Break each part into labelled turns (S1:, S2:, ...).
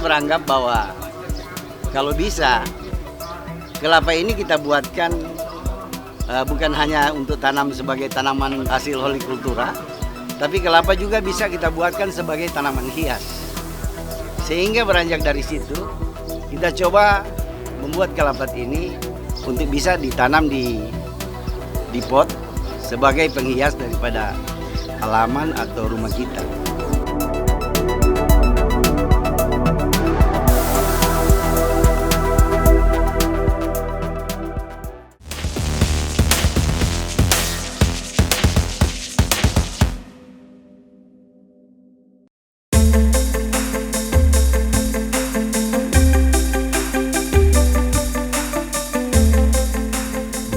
S1: beranggap bahwa kalau bisa kelapa ini kita buatkan bukan hanya untuk tanam sebagai tanaman hasil hortikultura, tapi kelapa juga bisa kita buatkan sebagai tanaman hias. Sehingga beranjak dari situ kita coba membuat kelapa ini untuk bisa ditanam di pot sebagai penghias daripada halaman atau rumah kita.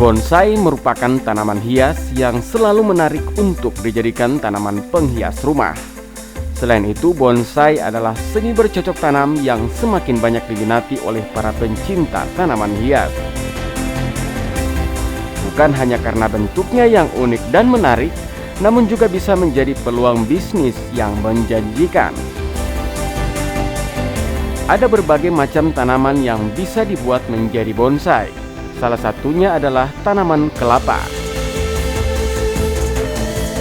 S2: Bonsai merupakan tanaman hias yang selalu menarik untuk dijadikan tanaman penghias rumah. Selain itu, bonsai adalah seni bercocok tanam yang semakin banyak diminati oleh para pencinta tanaman hias. Bukan hanya karena bentuknya yang unik dan menarik, namun juga bisa menjadi peluang bisnis yang menjanjikan. Ada berbagai macam tanaman yang bisa dibuat menjadi bonsai. Salah satunya adalah tanaman kelapa.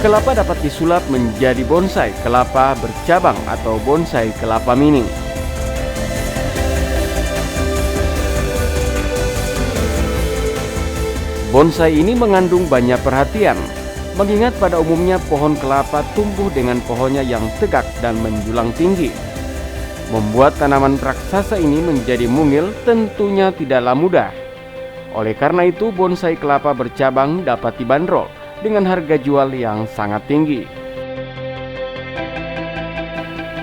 S2: Kelapa dapat disulap menjadi bonsai kelapa bercabang atau bonsai kelapa mini. Bonsai ini mengandung banyak perhatian, mengingat pada umumnya pohon kelapa tumbuh dengan pohonnya yang tegak dan menjulang tinggi. Membuat tanaman raksasa ini menjadi mungil tentunya tidaklah mudah. Oleh karena itu, bonsai kelapa bercabang dapat dibanderol dengan harga jual yang sangat tinggi.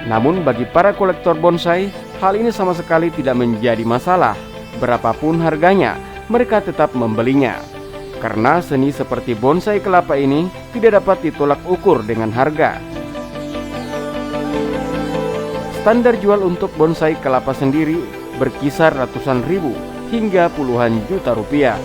S2: Namun bagi para kolektor bonsai, hal ini sama sekali tidak menjadi masalah. Berapapun harganya, mereka tetap membelinya. Karena seni seperti bonsai kelapa ini tidak dapat ditolak ukur dengan harga. Standar jual untuk bonsai kelapa sendiri berkisar ratusan ribu hingga puluhan juta rupiah.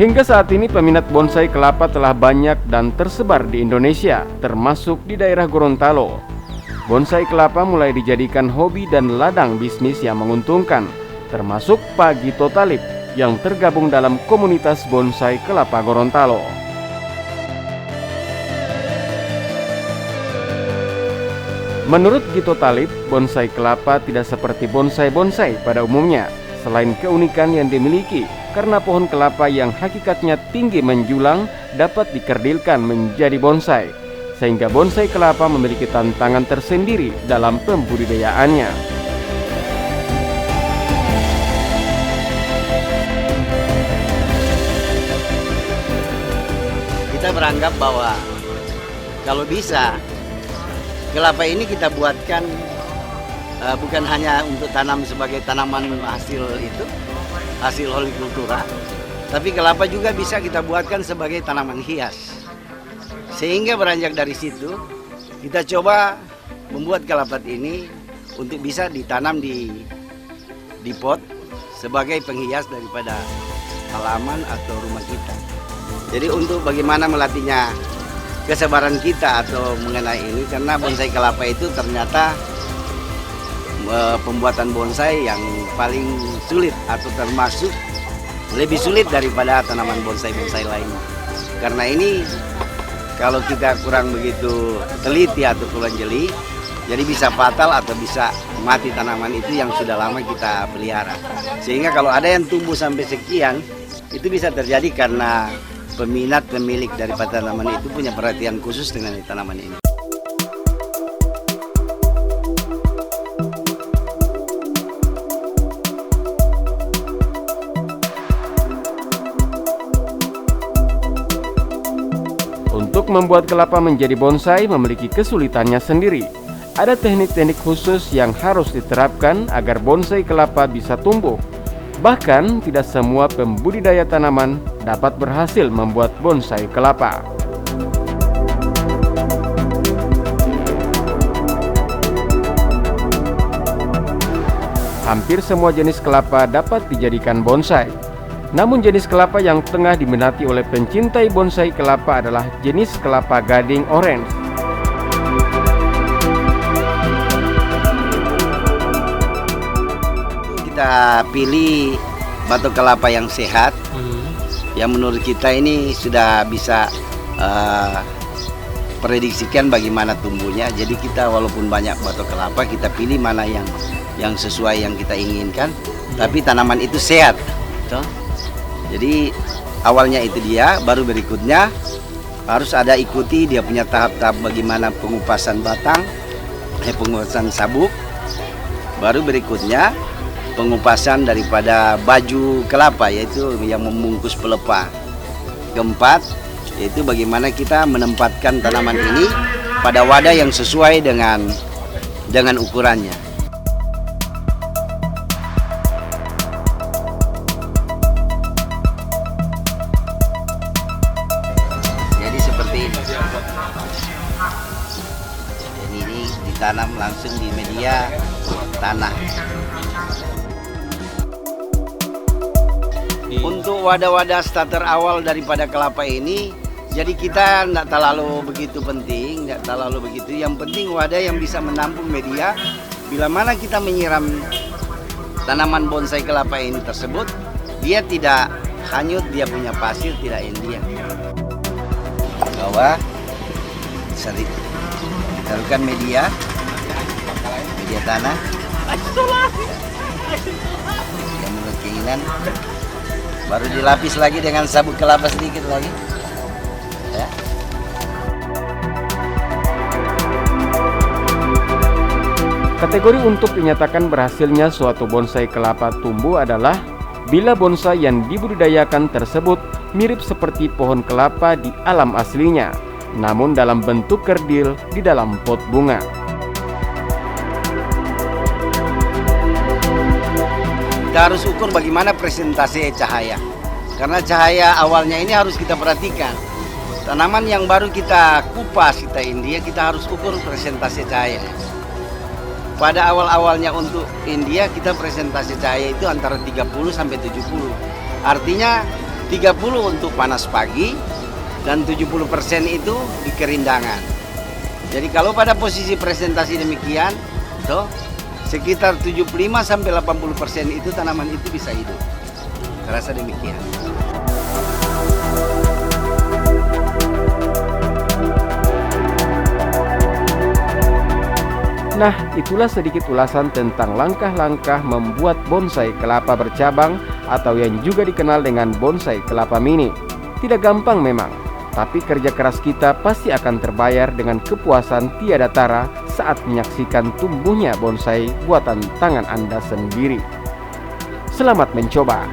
S2: Hingga saat ini peminat bonsai kelapa telah banyak dan tersebar di Indonesia, termasuk di daerah Gorontalo. Bonsai kelapa mulai dijadikan hobi dan ladang bisnis yang menguntungkan, termasuk Pak Gito Talib yang tergabung dalam komunitas bonsai kelapa Gorontalo. Menurut Gito Talib, bonsai kelapa tidak seperti bonsai-bonsai pada umumnya. Selain keunikan yang dimiliki, karena pohon kelapa yang hakikatnya tinggi menjulang dapat dikerdilkan menjadi bonsai, sehingga bonsai kelapa memiliki tantangan tersendiri dalam pembudidayaannya.
S1: Kita beranggap bahwa kalau bisa kelapa ini kita buatkan bukan hanya untuk tanam sebagai tanaman hasil hortikultura, tapi kelapa juga bisa kita buatkan sebagai tanaman hias. Sehingga beranjak dari situ kita coba membuat kelapa ini untuk bisa ditanam di pot sebagai penghias daripada halaman atau rumah kita. Jadi untuk bagaimana melatihnya kesabaran kita atau mengenai ini, karena bonsai kelapa itu ternyata pembuatan bonsai yang paling sulit atau termasuk lebih sulit daripada tanaman bonsai-bonsai lainnya. Karena ini kalau kita kurang begitu teliti atau kurang jeli, jadi bisa fatal atau bisa mati tanaman itu yang sudah lama kita pelihara. Sehingga kalau ada yang tumbuh sampai sekian, itu bisa terjadi karena peminat pemilik daripada tanaman itu punya perhatian khusus dengan tanaman ini.
S2: Untuk membuat kelapa menjadi bonsai memiliki kesulitannya sendiri. Ada teknik-teknik khusus yang harus diterapkan agar bonsai kelapa bisa tumbuh. Bahkan tidak semua pembudidaya tanaman dapat berhasil membuat bonsai kelapa. Hampir semua jenis kelapa dapat dijadikan bonsai. Namun jenis kelapa yang tengah diminati oleh pencintai bonsai kelapa adalah jenis kelapa gading orange.
S1: Kita pilih batok kelapa yang sehat, yang menurut kita ini sudah bisa prediksikan bagaimana tumbuhnya. Jadi kita walaupun banyak batok kelapa, kita pilih mana yang sesuai yang kita inginkan, tapi tanaman itu sehat. Toh? Jadi awalnya itu dia, baru berikutnya harus ada ikuti dia punya tahap-tahap bagaimana pengupasan batang, pengupasan sabuk, baru berikutnya pengupasan daripada baju kelapa, yaitu yang membungkus pelepah. Keempat, yaitu bagaimana kita menempatkan tanaman ini pada wadah yang sesuai dengan ukurannya. Jadi seperti ini. Dan ini ditanam langsung di media tanah. Untuk wadah-wadah starter awal daripada kelapa ini, jadi kita tidak terlalu begitu penting, tidak terlalu begitu. Yang penting wadah yang bisa menampung media. Bila mana kita menyiram tanaman bonsai kelapa ini tersebut, dia tidak hanyut, dia punya pasir, tidak endian. Bawah, taruhkan media tanah. Yang menurut keinginan. Baru dilapis lagi dengan sabuk kelapa sedikit lagi. Ya.
S2: Kategori untuk dinyatakan berhasilnya suatu bonsai kelapa tumbuh adalah bila bonsai yang dibudidayakan tersebut mirip seperti pohon kelapa di alam aslinya, namun dalam bentuk kerdil di dalam pot bunga.
S1: Kita harus ukur bagaimana presentasi cahaya. Karena cahaya awalnya ini harus kita perhatikan. Tanaman yang baru kita kupas, kita India, kita harus ukur presentasi cahaya. Pada awal-awalnya untuk India, kita presentasi cahaya itu antara 30 sampai 70. Artinya 30 untuk panas pagi dan 70% itu di kerindangan. Jadi kalau pada posisi presentasi demikian, toh sekitar 75 sampai 80% itu tanaman itu bisa hidup. Terasa demikian.
S2: Nah, itulah sedikit ulasan tentang langkah-langkah membuat bonsai kelapa bercabang atau yang juga dikenal dengan bonsai kelapa mini. Tidak gampang memang, tapi kerja keras kita pasti akan terbayar dengan kepuasan tiada tara saat menyaksikan tumbuhnya bonsai buatan tangan Anda sendiri. Selamat mencoba!